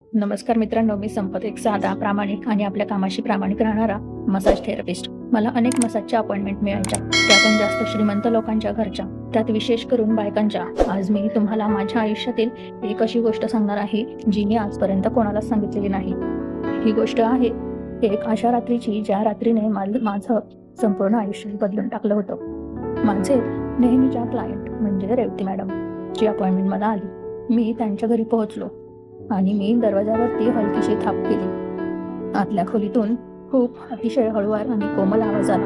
नमस्कार मित्रांनो, मी संपत, एक साधा, प्रामाणिक आणि आपल्या कामाशी प्रामाणिक राहणारा मसाज थेरपिस्ट. मला अनेक मसाजच्या अपॉइंटमेंट मिळायच्या, त्या पण जास्त श्रीमंत लोकांच्या घरच्या, त्यात विशेष करून बायकांच्या. आज मी तुम्हाला माझ्या आयुष्यातील एक अशी गोष्ट सांगणार आहे जी मी आजपर्यंत कोणालाच सांगितलेली नाही. ही गोष्ट आहे एक अशा रात्रीची ज्या रात्रीने माझं संपूर्ण आयुष्य बदलून टाकलं होतं. माझे नेहमीच्या क्लायंट म्हणजे रेवती मॅडम ची अपॉइंटमेंट मला आली. मी त्यांच्या घरी पोहोचलो आणि मी दरवाजावरती हलकीशी थाप केली. आतल्या खोलीतून खूप अतिशय हळूवार आणि कोमल आवाज आला,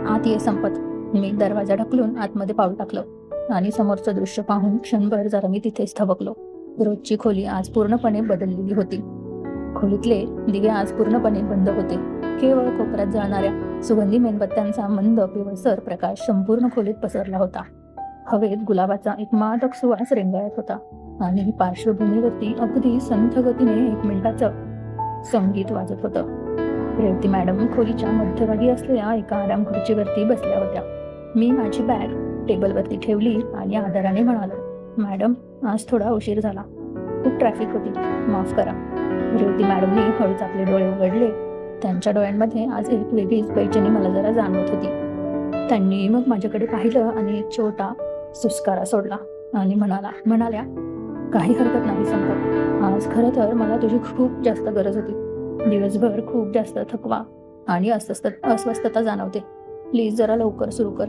"आत ये संपत." मी दरवाजा ढकलून आतमध्ये पाऊल टाकलं आणि समोरचं दृश्य पाहून क्षणभर जरा मी तिथेच थबकलो. रोजची खोली आज पूर्णपणे बदललेली होती. खोलीतले दिवे आज पूर्णपणे बंद होते. केवळ कोपऱ्यात जळणाऱ्या सुगंधी मेणबत्त्यांचा मंद पिवळसर प्रकाश संपूर्ण खोलीत पसरला होता. हवेत गुलाबाचा एक मादक सुवास रेंगाळत होता आणि पार्श्वभूमीवरती अगदी संथ गतीने 1 मिनिटाचं संगीत वाजत होतं. रेवती मॅडम खोलीच्या मध्यभागी असलेल्या एका आराम खुर्चीवरती बसल्या होत्या. मी माझी बॅग टेबलवरती ठेवली आणि आदराने म्हणालो, "मॅडम, आज थोडा उशीर झाला. खूप ट्रॅफिक होती, माफ करा." रेवती मॅडमने हळूच आपले डोळे उघडले. त्यांच्या डोळ्यांमध्ये आज एक वेगळीच बेचैनी मला जरा जाणवत होती. त्यांनी मग माझ्याकडे पाहिलं आणि एक छोटा सुस्कारा सोडला आणि म्हणाल्या, "काही हरकत नाही संपत. आज खरं तर मला तुझी खूप जास्त गरज होती. दिवसभर खूप जास्त थकवा आणि अस्वस्थता जाणवते. प्लीज जरा लवकर सुरू कर."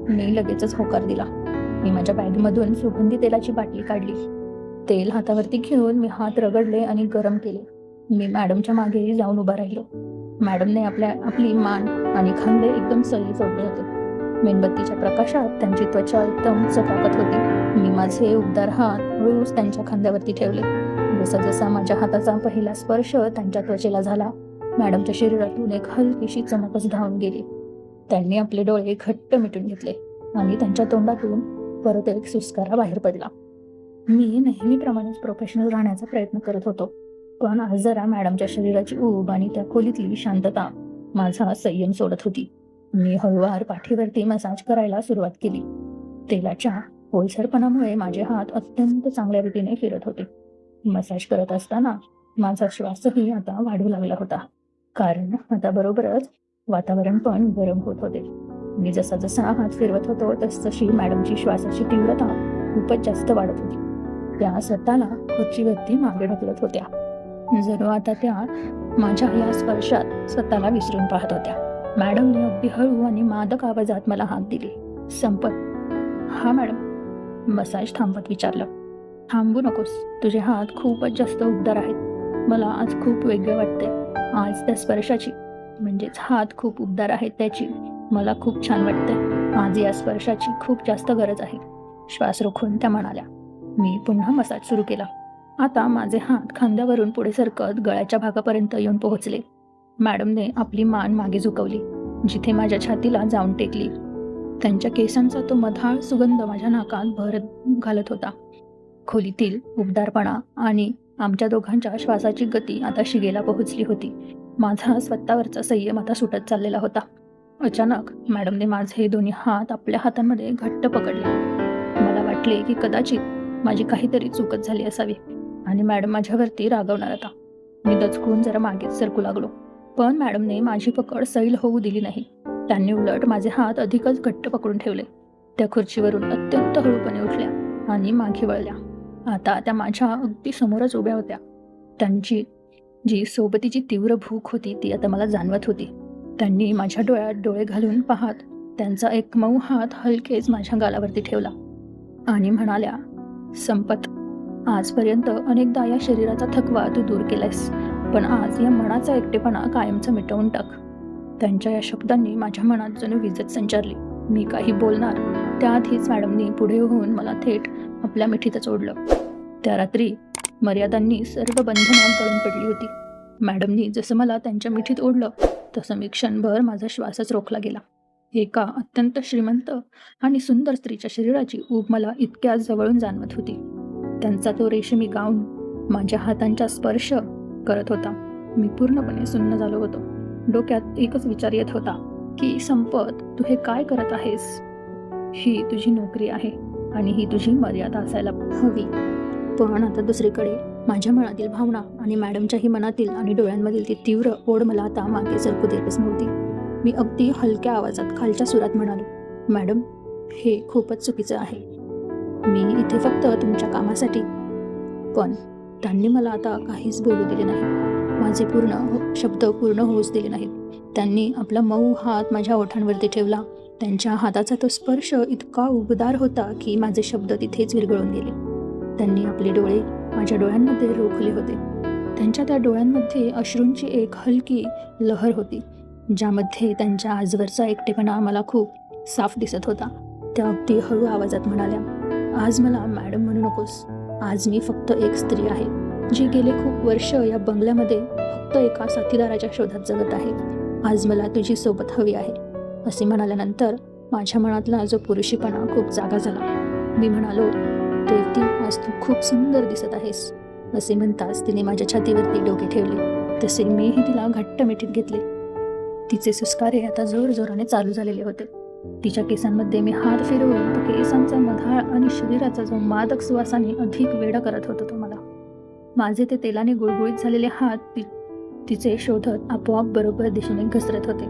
मी लगेचच होकार दिला. मी माझ्या बॅगमधून सुगंधी तेलाची बाटली काढली. तेल हातावरती घेऊन मी हात रगडले आणि गरम केले. मी मॅडमच्या मागे जाऊन उभा राहिलो. मॅडमने आपली मान आणि खांदे एकदम सैल सोडले होते. मेणबत्तीच्या प्रकाशात त्यांची त्वचा एकदम चकाकत होती. मी माझे उबदार हात हळूच त्यांच्या खांद्यावरती ठेवले. जसा माझ्या हाताचा पहिला स्पर्श त्यांच्या त्वचेला झाला, मॅडमच्या शरीरातून एक हलकीशी चमकच धावून गेली. त्यांनी आपले डोळे घट्ट मिटून घेतले आणि त्यांच्या तोंडातून परत एक सुस्कारा बाहेर पडला. मी नेहमीप्रमाणेच प्रोफेशनल राहण्याचा प्रयत्न करत होतो, पण आज जरा मॅडमच्या शरीराची ऊब आणि त्या खोलीतली शांतता माझा संयम सोडत होती. मी हळूवार पाठीवरती मसाज करायला सुरुवात केली. तेलाच्या ओलसरपणामुळे माझे हात अत्यंत चांगल्या रीतीने फिरत होते. मसाज करत असताना माझा श्वासही आता वाढू लागला होता, कारण आता बरोबरच वातावरण पण गरम होत होते. मी जसा हात फिरवत होतो तशी मॅडमची श्वासाची तीव्रता खूपच जास्त वाढत होती. त्या स्वतःला खुर्चीवरती मागे ढकलत होत्या, जणू आता त्या माझ्या या स्पर्शात स्वतःला विसरून पाहत होत्या. मॅडमने अगदी हळू आणि मादक आवाजात मला हात दिली. "संपत." "हा मॅडम." मसाज थांबवत विचारलं. "थांबू नकोस. तुझे हात खूपच जास्त उबदार आहेत. मला आज खूप वेगळे वाटते. आज त्या स्पर्शाची, म्हणजेच हात खूप उबदार आहेत त्याची मला खूप छान वाटते. आज या स्पर्शाची खूप जास्त गरज आहे." श्वास रोखून त्या म्हणाल्या. मी पुन्हा मसाज सुरू केला. आता माझे हात खांद्यावरून पुढे सरकत गळ्याच्या भागापर्यंत येऊन पोहोचले. मॅडमने आपली मान मागे झुकवली, जिथे माझ्या छातीला जाऊन टेकली. त्यांच्या केसांचा तो मधाळ सुगंध माझ्या नाकात भर घालत होता. खोलीतील उबदारपणा आणि आमच्या दोघांच्या श्वासाची गती आता शिगेला पोहोचली होती. माझा स्वतःवरचा संयम आता सुटत चाललेला होता. अचानक मॅडमने माझे दोन्ही हात आपल्या हातांमध्ये घट्ट पकडले. मला वाटले की कदाचित माझी काहीतरी चूकच झाली असावी आणि मॅडम माझ्यावरती रागवणार आता. मी दचकून जरा मागेच सरकू लागलो, पण मॅडमने माझी पकड सैल होऊ दिली नाही. त्यांनी उलट माझे हात अधिकच घट्ट पकडून ठेवले. त्या खुर्चीवरून अत्यंत हळूपणे उठल्या आणि मागे वळल्या. आता त्या माझ्या अगदी समोरच उभ्या होत्या. त्यांची जी सोबतीची तीव्र भूक होती ती आता मला जाणवत होती. त्यांनी माझ्या डोळ्यात डोळे घालून पाहत त्यांचा एक मऊ हात हलकेच माझ्या गालावरती ठेवला आणि म्हणाल्या, "संपत, आजपर्यंत अनेकदा या शरीराचा थकवा तू दूर केलायस, पण आज या मनाचा एकटेपणा कायमचा मिटवून टाक." त्यांच्या या शब्दांनी माझ्या मनात जणू वीजच संचारली. मी काही बोलणार त्याआधीच मॅडमनी पुढे होऊन मला थेट आपल्या मिठीतच ओढलं. त्या रात्री मर्यादांनी सर्व बंधनं गळून पडली होती. मॅडमनी जसं मला त्यांच्या मिठीत ओढलं तसं मी क्षणभर माझा श्वासच रोखला गेला. एका अत्यंत श्रीमंत आणि सुंदर स्त्रीच्या शरीराची ऊब मला इतक्या जवळून जाणवत होती. त्यांचा तो रेशमी गाऊन माझ्या हातांचा स्पर्श करत होता. मी पूर्णपणे सुन्न झालो होतो. डोक्यात एकच विचार येत होता की संपत, तू हे काय करत आहेस? ही तुझी नोकरी आहे आणि ही तुझी मर्यादा असायला हवी. पण आता दुसरीकडे माझ्या मनातील भावना आणि मॅडमच्याही मनातील आणि डोळ्यांमधील ती तीव्र ओढ मला आता मागे सरकू देतच नव्हती. मी अगदी हलक्या आवाजात खालच्या सुरात म्हणालो, मॅडम, हे खूपच चुकीचं आहे. मी इथे फक्त तुमच्या कामासाठी. पण त्यांनी मला आता काहीच बोलू दिले नाही. माझे शब्द पूर्ण होऊच दिले नाहीत. त्यांनी आपला मऊ हात माझ्या ओठांवरती ठेवला. त्यांच्या हाताचा तो स्पर्श इतका उबदार होता की माझे शब्द तिथेच विरघळून गेले. त्यांनी आपले डोळे माझ्या डोळ्यांमध्ये रोखले होते. त्यांच्या त्या डोळ्यांमध्ये अश्रूंची एक हलकी लहर होती, ज्यामध्ये त्यांच्या आजवरचा एकटेपणा मला खूप साफ दिसत होता. त्या अगदी हळू आवाजात म्हणाल्या, आज मला मॅडम म्हणू नकोस. आज मी फक्त एक स्त्री आहे, जी गेले खूप वर्ष या बंगल्यामध्ये फक्त एका साथीदाराच्या शोधात जगत आहे. आज मला तुझी सोबत हवी आहे. असे म्हणाल्यानंतर माझ्या मनातला जो पुरुषीपणा खूप जागा झाला. मी म्हणालो, देवती, आज तू खूप सुंदर दिसत आहेस. असे म्हणताच तिने माझ्या छातीवरती डोके ठेवले. तसे मीही तिला घट्ट मिठीत घेतले. तिचे सुस्कारे आता जोरजोराने चालू झालेले होते. तिच्या केसांमध्ये मी हात फिरवून केसांचा मधाळ आणि शरीराचा जो मादक सुवासाने अधिक वेडा करत होता तो मला. माझे ते तेलाने गुळगुळीत झालेले हात तिचे शोधत आपोआप बरोबर दिशेने घसरत होते.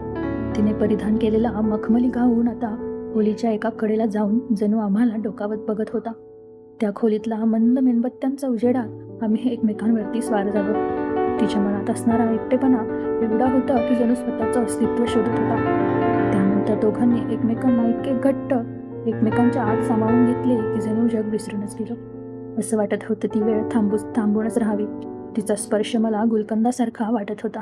तिने परिधान केलेला मखमली गाऊन आता खोलीच्या एका कडेला जाऊन जणू आम्हाला डोकावत बघत होता. त्या खोलीतला मंद मेणबत्त्यांचा उजेडात आम्ही एकमेकांवरती स्वार झालो. तिच्या मनात असणारा एकटेपणा एवढा होता की जणू स्वतःचं अस्तित्व शोधत होता. त्यानंतर दोघांनी एकमेकांना इतके घट्ट एकमेकांच्या आत सामावून घेतले की जणू जग विसरूनच गेलो. असं वाटत होतं ती वेळ थांबूनच राहावी. तिचा स्पर्श मला गुलकंदासारखा वाटत होता.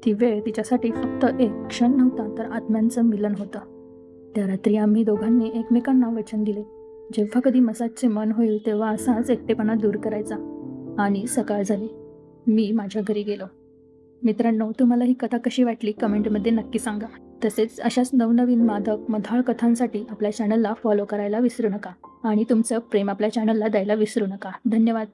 ती वेळ तिच्यासाठी फक्त एक क्षण नव्हता, तर आत्म्यांचं मिलन होतं. त्या रात्री आम्ही दोघांनी एकमेकांना वचन दिले, जेव्हा कधी मसाजचे मन होईल तेव्हा असाच एकटेपणा दूर करायचा. आणि सकाळ झाली. मी माझ्या घरी गेलो. मित्रांनो, तुम्हाला ही कथा कशी वाटली कमेंटमध्ये नक्की सांगा. तसेच अशाच नवनवीन मधाळ कथांसाठी आपल्या चॅनलला फॉलो करायला विसरू नका आणि तुमचं प्रेम आपल्या चॅनलला द्यायला विसरू नका. धन्यवाद.